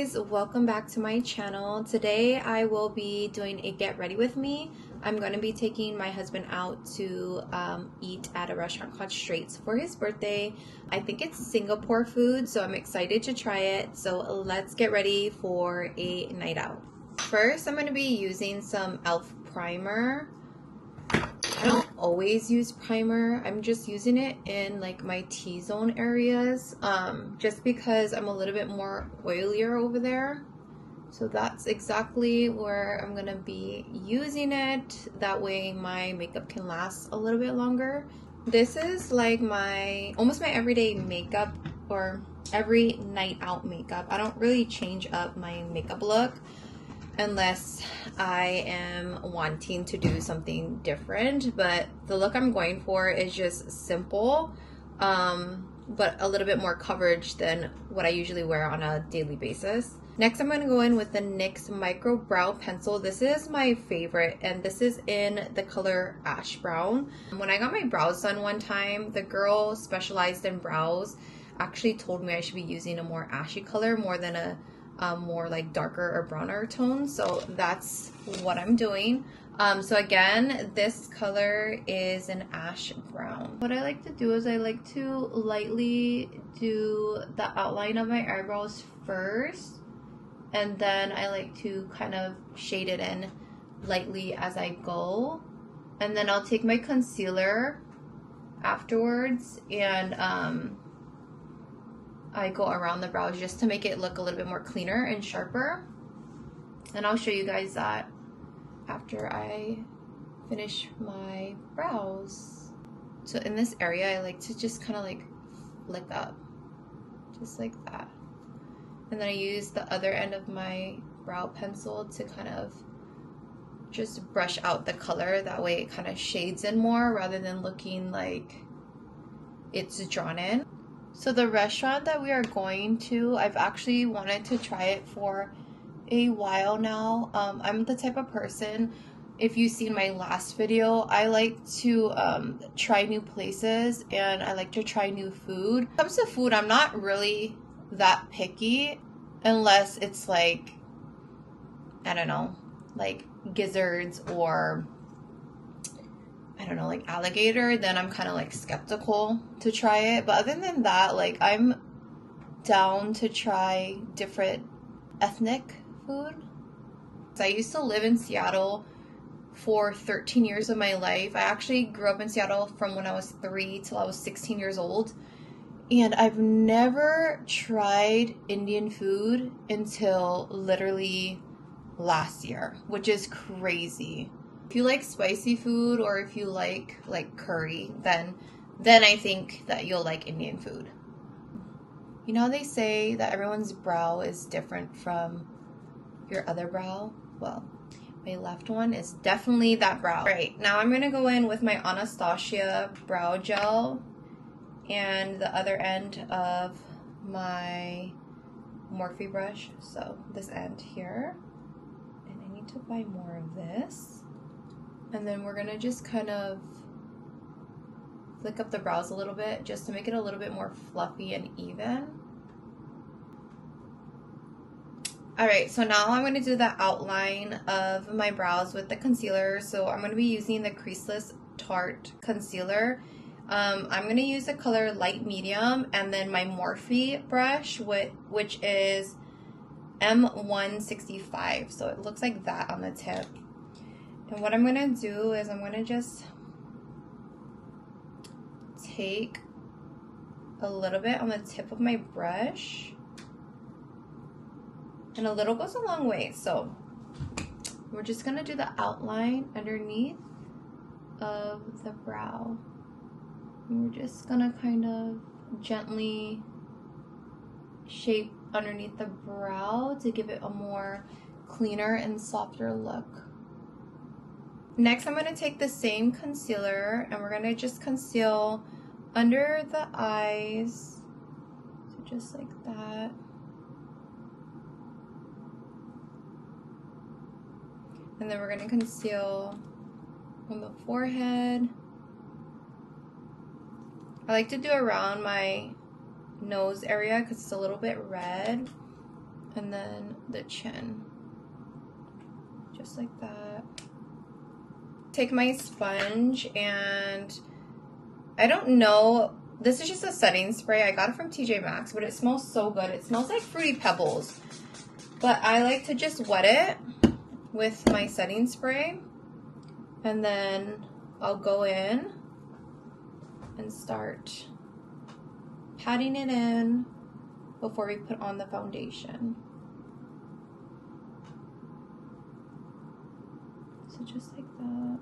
guys, welcome back to my channel. Today I will be doing a get ready with me. I'm going to be taking my husband out to eat at a restaurant called Straits for his birthday. I think it's Singapore food, so I'm excited to try it. So let's get ready for a night out. First, I'm going to be using some e.l.f. primer. I don't always use primer. I'm just using it in like my T-zone areas just because I'm a little bit more oilier over there. So that's exactly where I'm gonna be using it. That way my makeup can last a little bit longer. This is like almost my everyday makeup or every night out makeup. I don't really change up my makeup look unless I am wanting to do something different, but the look I'm going for is just simple, but a little bit more coverage than what I usually wear on a daily basis. Next, I'm going to go in with the NYX Micro Brow Pencil. This is my favorite, and this is in the color Ash Brown. When I got my brows done one time, the girl specialized in brows actually told me I should be using a more ashy color more than a more like darker or browner tone, so that's what I'm doing. So again, this color is an ash brown. What I like to do is I like to lightly do the outline of my eyebrows first, and then I like to kind of shade it in lightly as I go, and then I'll take my concealer afterwards and I go around the brows just to make it look a little bit more cleaner and sharper. And I'll show you guys that after I finish my brows. So in this area, I like to just kind of like flick up, just like that. And then I use the other end of my brow pencil to kind of just brush out the color. That way it kind of shades in more rather than looking like it's drawn in. So the restaurant that we are going to, I've actually wanted to try it for a while now. I'm the type of person, if you've seen my last video, I like to try new places and I like to try new food. When it comes to food, I'm not really that picky unless it's like, I don't know, like gizzards or I don't know, like alligator, then I'm kind of like skeptical to try it. But other than that, like I'm down to try different ethnic food. So I used to live in Seattle for 13 years of my life. I actually grew up in Seattle from when I was 3 till I was 16 years old. And I've never tried Indian food until literally last year, which is crazy. If you like spicy food or if you like curry, then I think that you'll like Indian food. You know, they say that everyone's brow is different from your other brow. Well, my left one is definitely that brow. All right, now I'm gonna go in with my Anastasia brow gel and the other end of my Morphe brush. So this end here, and I need to buy more of this. And then we're gonna just kind of flick up the brows a little bit just to make it a little bit more fluffy and even. All right, so now I'm gonna do the outline of my brows with the concealer. So I'm gonna be using the creaseless Tarte concealer. I'm gonna use the color light medium, and then my Morphe brush, which is M165. So it looks like that on the tip. And what I'm gonna do is I'm gonna just take a little bit on the tip of my brush, and a little goes a long way. So we're just gonna do the outline underneath of the brow. And we're just gonna kind of gently shape underneath the brow to give it a more cleaner and softer look. Next, I'm going to take the same concealer and we're going to just conceal under the eyes, so just like that. And then we're going to conceal on the forehead. I like to do around my nose area because it's a little bit red. and then the chin, just like that. Take my sponge, and I don't know, this is just a setting spray. I got it from TJ Maxx, but it smells so good. It smells like Fruity Pebbles, but I like to just wet it with my setting spray, and then I'll go in and start patting it in before we put on the foundation. So just like that.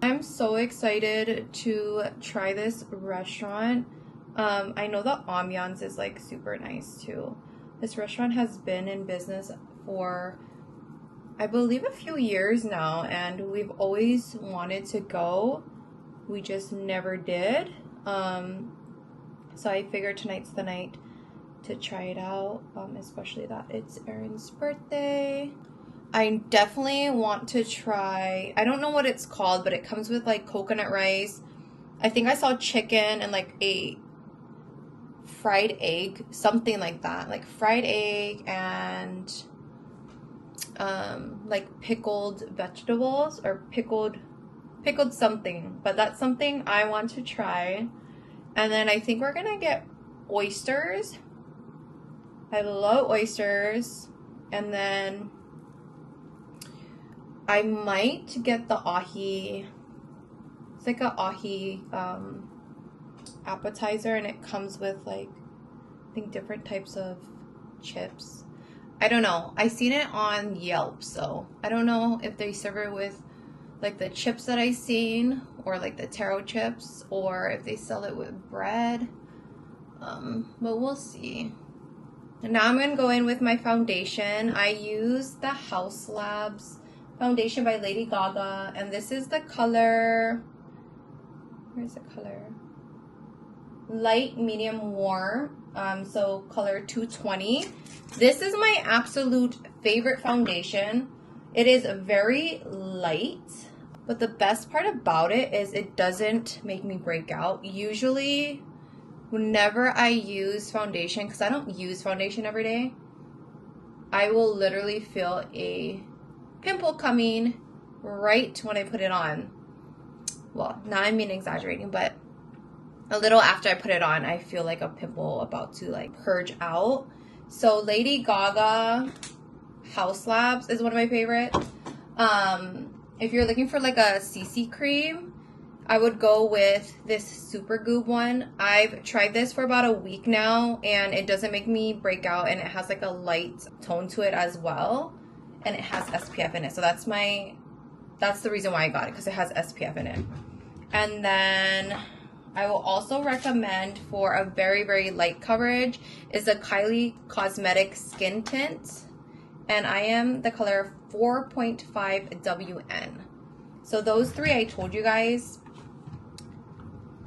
I'm so excited to try this restaurant. I know the ambiance is like super nice too. This restaurant has been in business for, I believe, a few years now, and we've always wanted to go. We just never did. So I figured tonight's the night to try it out, especially that it's Erin's birthday. I definitely want to try, I don't know what it's called, but it comes with like coconut rice. I think I saw chicken and like a fried egg, something like that, like fried egg and like pickled vegetables or pickled something, but that's something I want to try. And then I think we're gonna get oysters. I love oysters. And then I might get the ahi. It's like a ahi appetizer, and it comes with like, I think, different types of chips. I don't know. I seen it on Yelp, so I don't know if they serve it with like the chips that I seen, or like the taro chips, or if they sell it with bread. But we'll see. And now I'm gonna go in with my foundation. I use the Haus Labs foundation by Lady Gaga, and this is the color, where's the color? Light, medium, warm. So color 220. This is my absolute favorite foundation. It is very light, but the best part about it is it doesn't make me break out. Usually, whenever I use foundation, because I don't use foundation every day, I will literally feel a pimple coming right when I put it on. Well, now I mean exaggerating, but a little after I put it on, I feel like a pimple about to like purge out. So Lady Gaga Haus Labs is one of my favorites. If you're looking for like a CC cream, I would go with this supergoob one. I've tried this for about a week now, and it doesn't make me break out, and it has like a light tone to it as well, and it has SPF in it. So that's the reason why I got it, because it has SPF in it. And then I will also recommend, for a very, very light coverage, is the Kylie Cosmetic Skin Tint. And I am the color 4.5 WN. So those three I told you guys,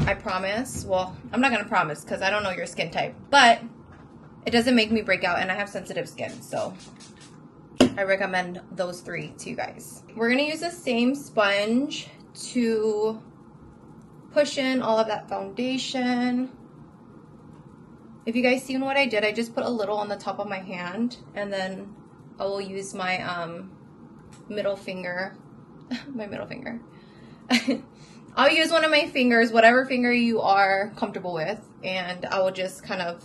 I promise. Well, I'm not going to promise because I don't know your skin type. But it doesn't make me break out, and I have sensitive skin. So I recommend those three to you guys. We're going to use the same sponge to push in all of that foundation. If you guys seen what I did, I just put a little on the top of my hand, and then I will use my middle finger, my middle finger. I'll use one of my fingers, whatever finger you are comfortable with, and I will just kind of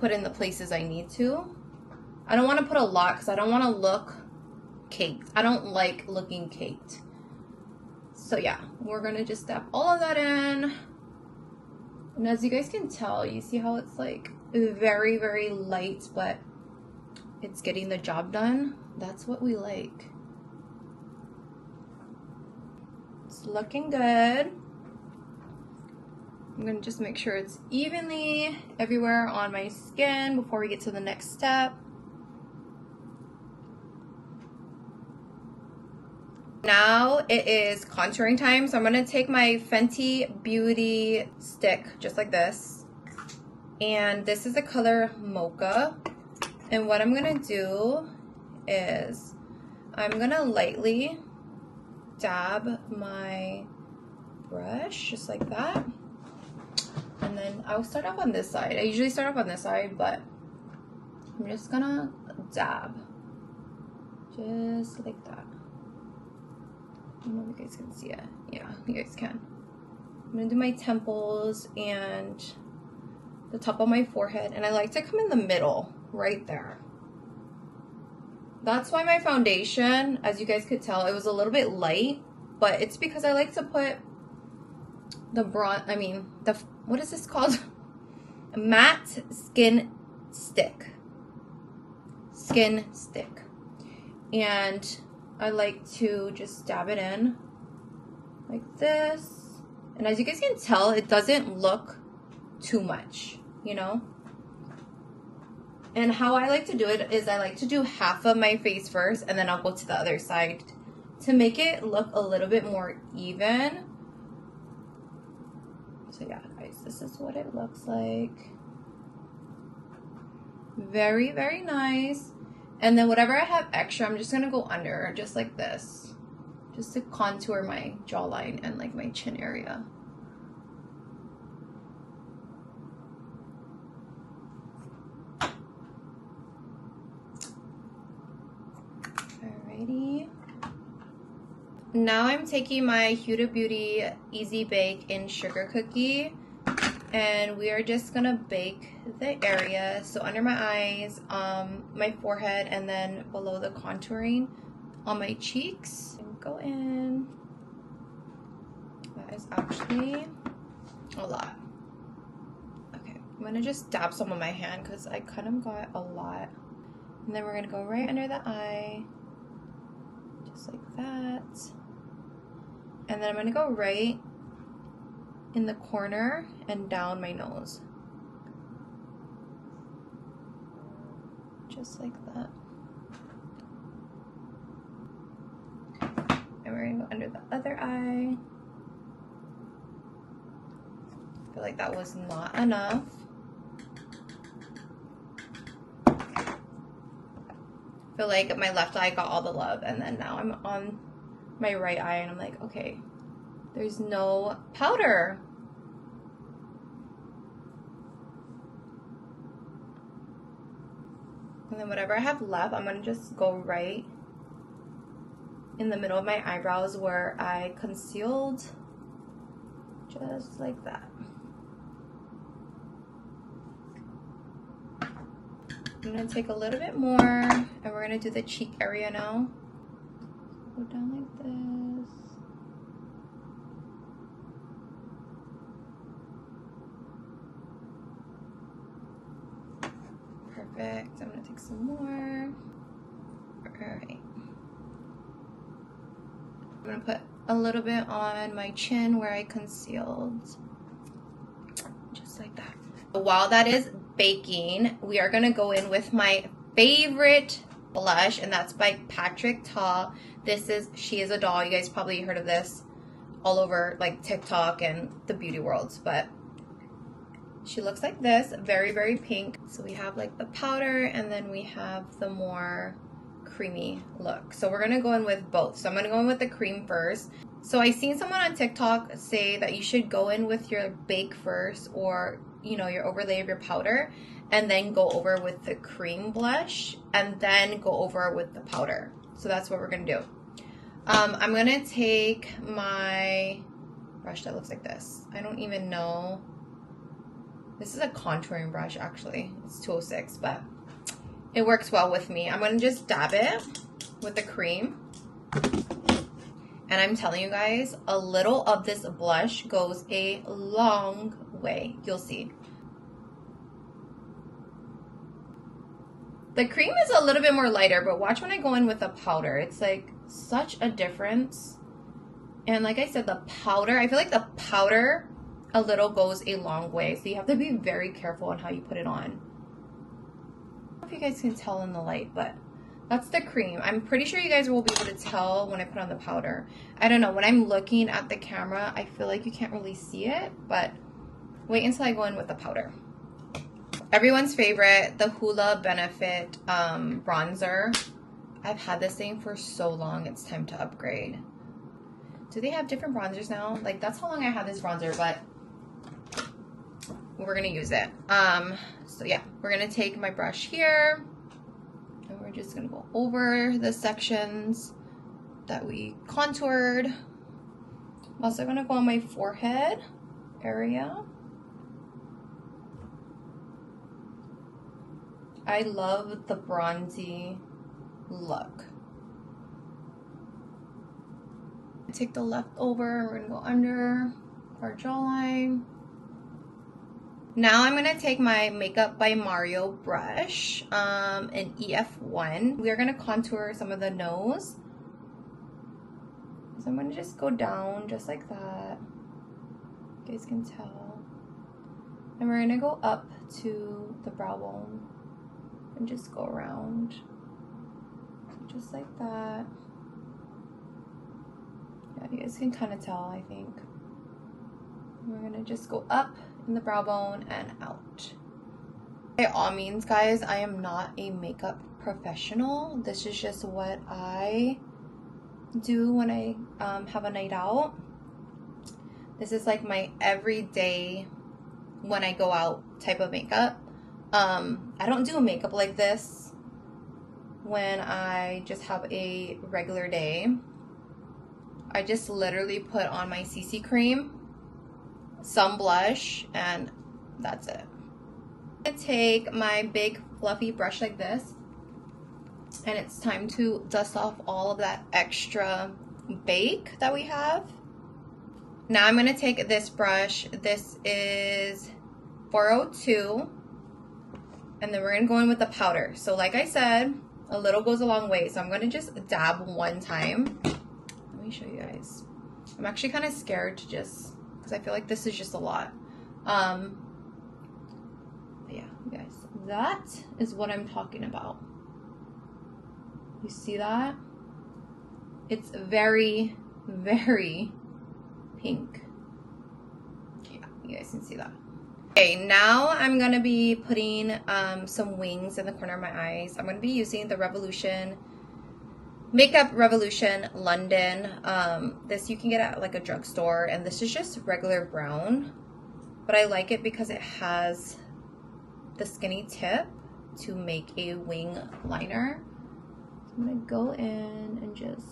put in the places I need to. I don't want to put a lot because I don't want to look caked. I don't like looking caked. So yeah, we're going to just step all of that in. And as you guys can tell, you see how it's like very, very light, but it's getting the job done. That's what we like. It's looking good. I'm going to just make sure it's evenly everywhere on my skin before we get to the next step. Now it is contouring time, so I'm going to take my Fenty Beauty stick, just like this. And this is the color Mocha. And what I'm going to do is I'm going to lightly dab my brush, just like that. And And then I'll start off on this side. I usually start off on this side, but I'm just gonna dab. Just like that. I don't know if you guys can see it. Yeah, you guys can. I'm gonna do my temples and the top of my forehead. And I like to come in the middle, right there. That's why my foundation, as you guys could tell, it was a little bit light. But it's because I like to put the what is this called? A matte skin stick. Skin stick. And I like to just dab it in like this. And as you guys can tell, it doesn't look too much, you know? And how I like to do it is I like to do half of my face first, and then I'll go to the other side to make it look a little bit more even. So yeah, guys, this is what it looks like. Very, very nice. And then whatever I have extra, I'm just gonna go under, just like this. Just to contour my jawline and like my chin area. Alrighty. Now I'm taking my Huda Beauty Easy Bake in Sugar Cookie, and we are just gonna bake the area. So under my eyes, my forehead, and then below the contouring on my cheeks. Go in. That is actually a lot. Okay, I'm gonna just dab some on my hand because I kind of got a lot. And then we're gonna go right under the eye, just like that. And then I'm gonna go right in the corner and down my nose. Just like that. And we're gonna go under the other eye. I feel like that was not enough. I feel like my left eye got all the love, and then now I'm on my right eye and I'm like, okay, there's no powder. And then whatever I have left, I'm gonna just go right in the middle of my eyebrows where I concealed, just like that. I'm gonna take a little bit more, and we're gonna do the cheek area now. Go down like this. Perfect. I'm gonna take some more. Alright. I'm gonna put a little bit on my chin where I concealed. Just like that. While that is baking, we are gonna go in with my favorite blush, and that's by Patrick Ta. This is She Is a Doll. You guys probably heard of this all over like TikTok and the beauty worlds, but she looks like this, very, very pink. So we have like the powder, and then we have the more creamy look. So we're gonna go in with both. So I'm gonna go in with the cream first. So I seen someone on TikTok say that you should go in with your bake first, or you know, your overlay of your powder, and then go over with the cream blush, and then go over with the powder. So that's what we're gonna do. I'm gonna take my brush that looks like this. I don't even know. This is a contouring brush, actually. It's 206, but it works well with me. I'm gonna just dab it with the cream. And I'm telling you guys, a little of this blush goes a long way. You'll see. The cream is a little bit more lighter, but watch when I go in with the powder. It's like such a difference. And like I said, the powder, I feel like the powder a little goes a long way. So you have to be very careful on how you put it on. I don't know if you guys can tell in the light, but that's the cream. I'm pretty sure you guys will be able to tell when I put on the powder. I don't know, when I'm looking at the camera, I feel like you can't really see it, but wait until I go in with the powder. Everyone's favorite, the Hoola Benefit bronzer. I've had this thing for so long, it's time to upgrade. Do they have different bronzers now? Like, that's how long I had this bronzer, but we're gonna use it. So yeah, we're gonna take my brush here and we're just gonna go over the sections that we contoured. I'm also gonna go on my forehead area. I love the bronzy look. Take the leftover, we're gonna go under our jawline. Now I'm gonna take my Makeup by Mario brush, in EF1. We are gonna contour some of the nose. So I'm gonna just go down just like that. You guys can tell. And we're gonna go up to the brow bone and just go around. Just like that. Yeah, you guys can kind of tell, I think. We're gonna just go up in the brow bone and out. By all means, guys, I am not a makeup professional. This is just what I do when I have a night out. This is like my everyday when I go out type of makeup. I don't do makeup like this when I just have a regular day. I just literally put on my CC cream, some blush, and that's it. I take my big fluffy brush like this, and it's time to dust off all of that extra bake that we have. Now I'm going to take this brush. This is 402, and then we're going to go in with the powder. So like I said, a little goes a long way, so I'm going to just dab one time. Let me show you guys. I'm actually kind of scared to just, because I feel like this is just a lot. Yeah, you guys, that is what I'm talking about. You see that? It's very, very pink. Yeah, you guys can see that. Okay, now I'm gonna be putting some wings in the corner of my eyes. I'm gonna be using the Revolution Makeup Revolution London. This you can get at like a drugstore, and this is just regular brown, but I like it because it has the skinny tip to make a wing liner. So I'm gonna go in and just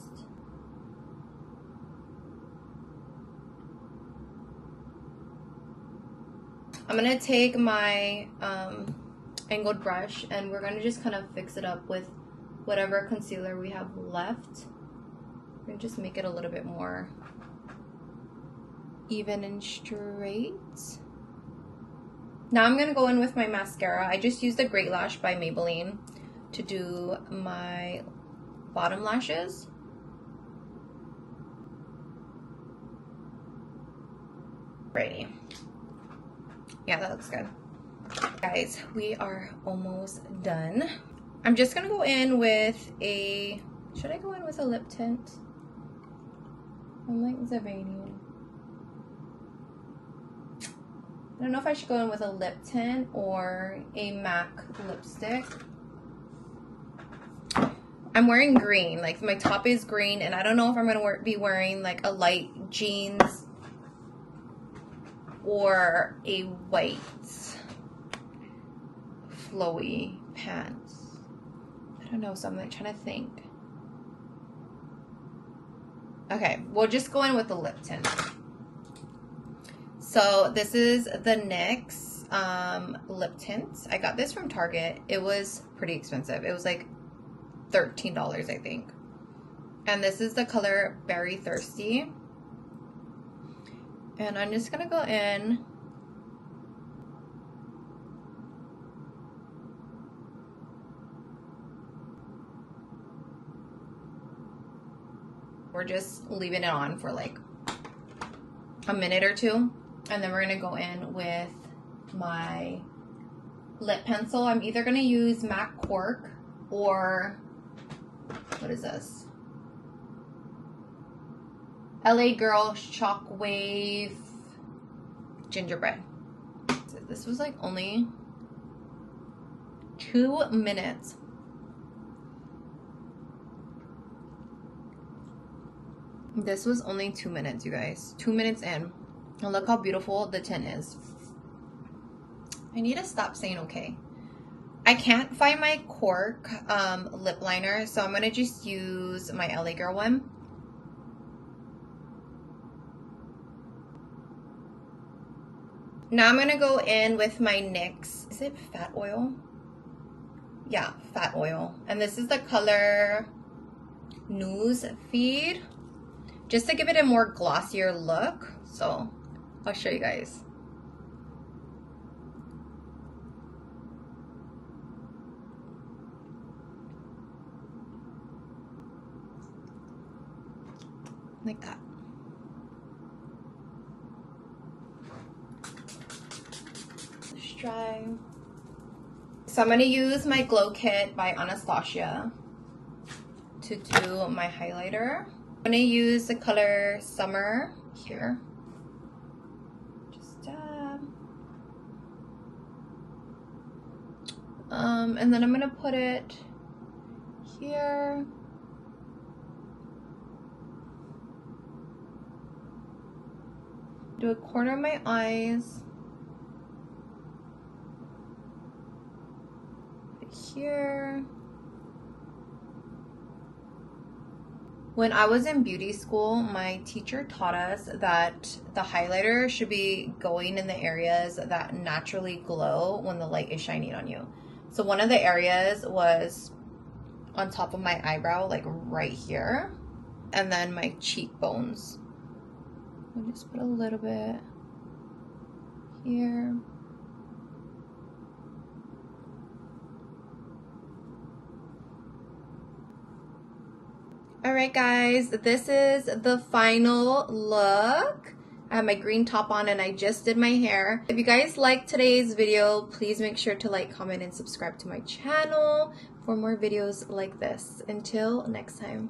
I'm gonna take my angled brush, and we're gonna just kind of fix it up with whatever concealer we have left. We're gonna just make it a little bit more even and straight. Now I'm gonna go in with my mascara. I just used the Great Lash by Maybelline to do my bottom lashes. Alrighty. Yeah, that looks good. Guys, we are almost done. I'm just gonna go in with a, should I go in with a lip tint? I'm like Zavanian. I don't know if I should go in with a lip tint or a MAC lipstick. I'm wearing green, like my top is green, and I don't know if I'm gonna be wearing like a light jeans or a white flowy pants. I don't know, so I'm like trying to think. Okay, we'll just go in with the lip tint. So this is the NYX lip tint. I got this from Target. It was pretty expensive. It was like $13, I think. And this is the color Berry Thirsty. And I'm just gonna go in. We're just leaving it on for like a minute or two. And then we're gonna go in with my lip pencil. I'm either gonna use MAC Cork or, what is this? LA Girl Shockwave Gingerbread. This was like only 2 minutes. This was only 2 minutes, you guys. 2 minutes in. And look how beautiful the tint is. I need to stop saying okay. I can't find my cork lip liner, so I'm gonna just use my LA Girl one. Now I'm gonna go in with my NYX, is it Fat Oil? Yeah, Fat Oil. And this is the color Newsfeed, just to give it a more glossier look. So I'll show you guys. Like that. Let's try. So I'm going to use my Glow Kit by Anastasia to do my highlighter. I'm going to use the color Summer here. Just dab. And then I'm going to put it here. Do a corner of my eyes. Here. When I was in beauty school, my teacher taught us that the highlighter should be going in the areas that naturally glow when the light is shining on you. So one of the areas was on top of my eyebrow, like right here, and then my cheekbones. I'll just put a little bit here. Alright guys, this is the final look. I have my green top on and I just did my hair. If you guys like today's video, please make sure to like, comment, and subscribe to my channel for more videos like this. Until next time.